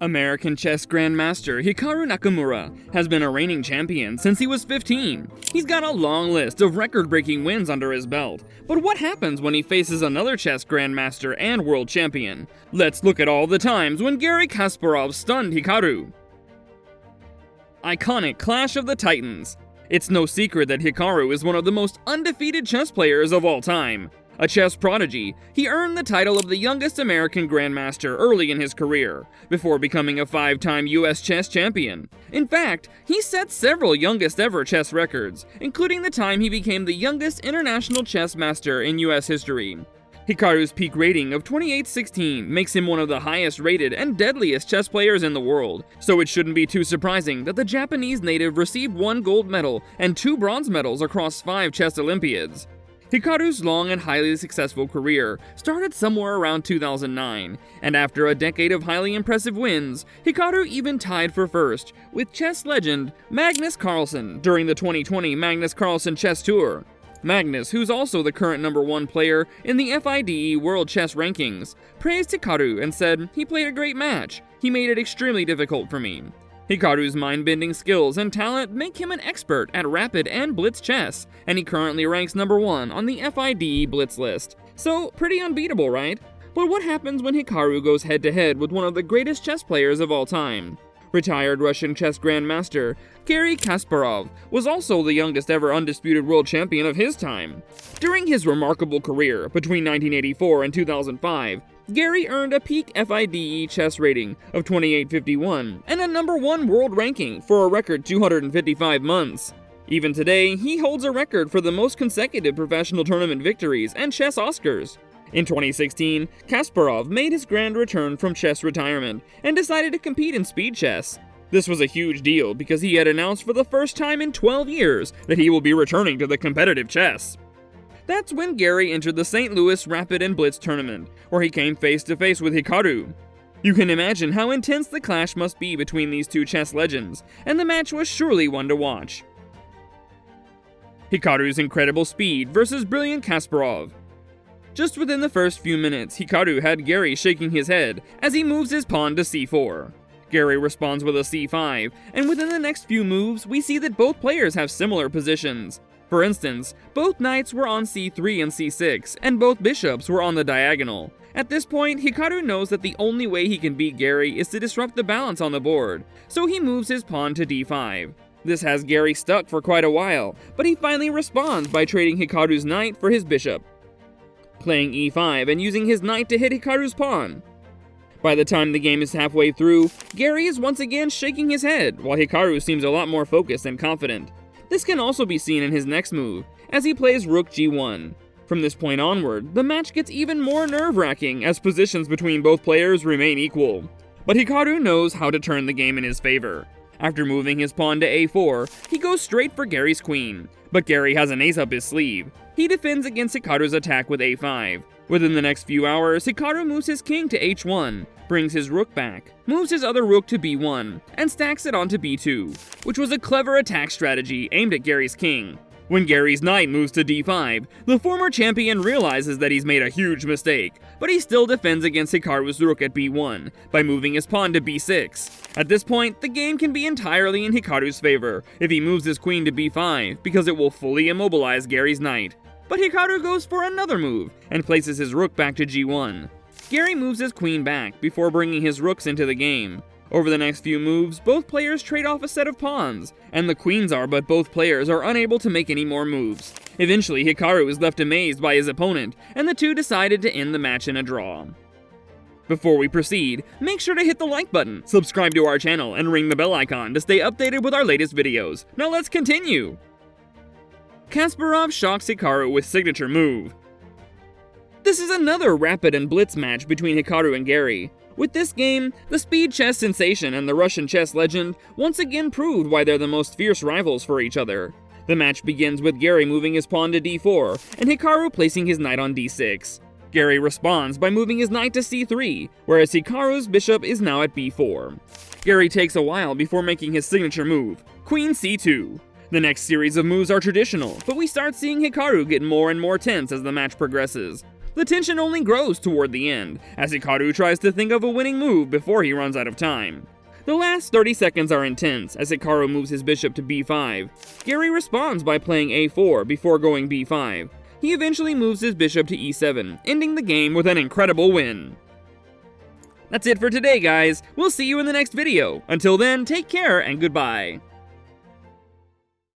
American chess grandmaster Hikaru Nakamura has been a reigning champion since he was 15. He's got a long list of record-breaking wins under his belt, but what happens when he faces another chess grandmaster and world champion? Let's look at all the times when Garry Kasparov stunned Hikaru. Iconic Clash of the Titans. It's no secret that Hikaru is one of the most undefeated chess players of all time. A chess prodigy, he earned the title of the youngest American grandmaster early in his career, before becoming a 5-time US chess champion. In fact, he set several youngest ever chess records, including the time he became the youngest international chess master in US history. Hikaru's peak rating of 2816 makes him one of the highest rated and deadliest chess players in the world, so it shouldn't be too surprising that the Japanese native received 1 gold medal and 2 bronze medals across 5 chess Olympiads. Hikaru's long and highly successful career started somewhere around 2009, and after a decade of highly impressive wins, Hikaru even tied for first with chess legend Magnus Carlsen during the 2020 Magnus Carlsen Chess Tour. Magnus, who's also the current #1 player in the FIDE World Chess Rankings, praised Hikaru and said, "He played a great match. He made it extremely difficult for me." Hikaru's mind-bending skills and talent make him an expert at rapid and blitz chess, and he currently ranks #1 on the FIDE Blitz list. So, pretty unbeatable, right? But what happens when Hikaru goes head-to-head with one of the greatest chess players of all time? Retired Russian chess grandmaster Garry Kasparov was also the youngest ever undisputed world champion of his time. During his remarkable career between 1984 and 2005, Garry earned a peak FIDE chess rating of 2851 and a #1 world ranking for a record 255 months. Even today, he holds a record for the most consecutive professional tournament victories and chess Oscars. In 2016, Kasparov made his grand return from chess retirement and decided to compete in speed chess. This was a huge deal because he had announced for the first time in 12 years that he will be returning to the competitive chess. That's when Garry entered the St. Louis Rapid and Blitz tournament, where he came face-to-face with Hikaru. You can imagine how intense the clash must be between these two chess legends, and the match was surely one to watch. Hikaru's incredible speed versus brilliant Kasparov. Just within the first few minutes, Hikaru had Garry shaking his head as he moves his pawn to c4. Garry responds with a c5, and within the next few moves, we see that both players have similar positions. For instance, both knights were on c3 and c6, and both bishops were on the diagonal. At this point, Hikaru knows that the only way he can beat Garry is to disrupt the balance on the board, so he moves his pawn to d5. This has Garry stuck for quite a while, but he finally responds by trading Hikaru's knight for his bishop, playing e5 and using his knight to hit Hikaru's pawn. By the time the game is halfway through, Garry is once again shaking his head, while Hikaru seems a lot more focused and confident. This can also be seen in his next move, as he plays rook g1. From this point onward, the match gets even more nerve-wracking as positions between both players remain equal. But Hikaru knows how to turn the game in his favor. After moving his pawn to a4, he goes straight for Garry's queen, but Garry has an ace up his sleeve. He defends against Hikaru's attack with a5. Within the next few hours, Hikaru moves his king to h1, brings his rook back, moves his other rook to b1, and stacks it onto b2, which was a clever attack strategy aimed at Garry's king. When Garry's knight moves to d5, the former champion realizes that he's made a huge mistake, but he still defends against Hikaru's rook at b1 by moving his pawn to b6. At this point, the game can be entirely in Hikaru's favor if he moves his queen to b5 because it will fully immobilize Garry's knight. But Hikaru goes for another move and places his rook back to g1. Garry moves his queen back before bringing his rooks into the game. Over the next few moves, both players trade off a set of pawns, and the queens are, but both players are unable to make any more moves. Eventually, Hikaru is left amazed by his opponent, and the two decided to end the match in a draw. Before we proceed, make sure to hit the like button, subscribe to our channel, and ring the bell icon to stay updated with our latest videos. Now let's continue! Kasparov shocks Hikaru with signature move. This is another rapid and blitz match between Hikaru and Garry. With this game, the speed chess sensation and the Russian chess legend once again proved why they're the most fierce rivals for each other. The match begins with Garry moving his pawn to d4, and Hikaru placing his knight on d6. Garry responds by moving his knight to c3, whereas Hikaru's bishop is now at b4. Garry takes a while before making his signature move, queen c2. The next series of moves are traditional, but we start seeing Hikaru get more and more tense as the match progresses. The tension only grows toward the end, as Hikaru tries to think of a winning move before he runs out of time. The last 30 seconds are intense, as Hikaru moves his bishop to b5. Garry responds by playing a4 before going b5. He eventually moves his bishop to e7, ending the game with an incredible win. That's it for today, guys. We'll see you in the next video. Until then, take care and goodbye.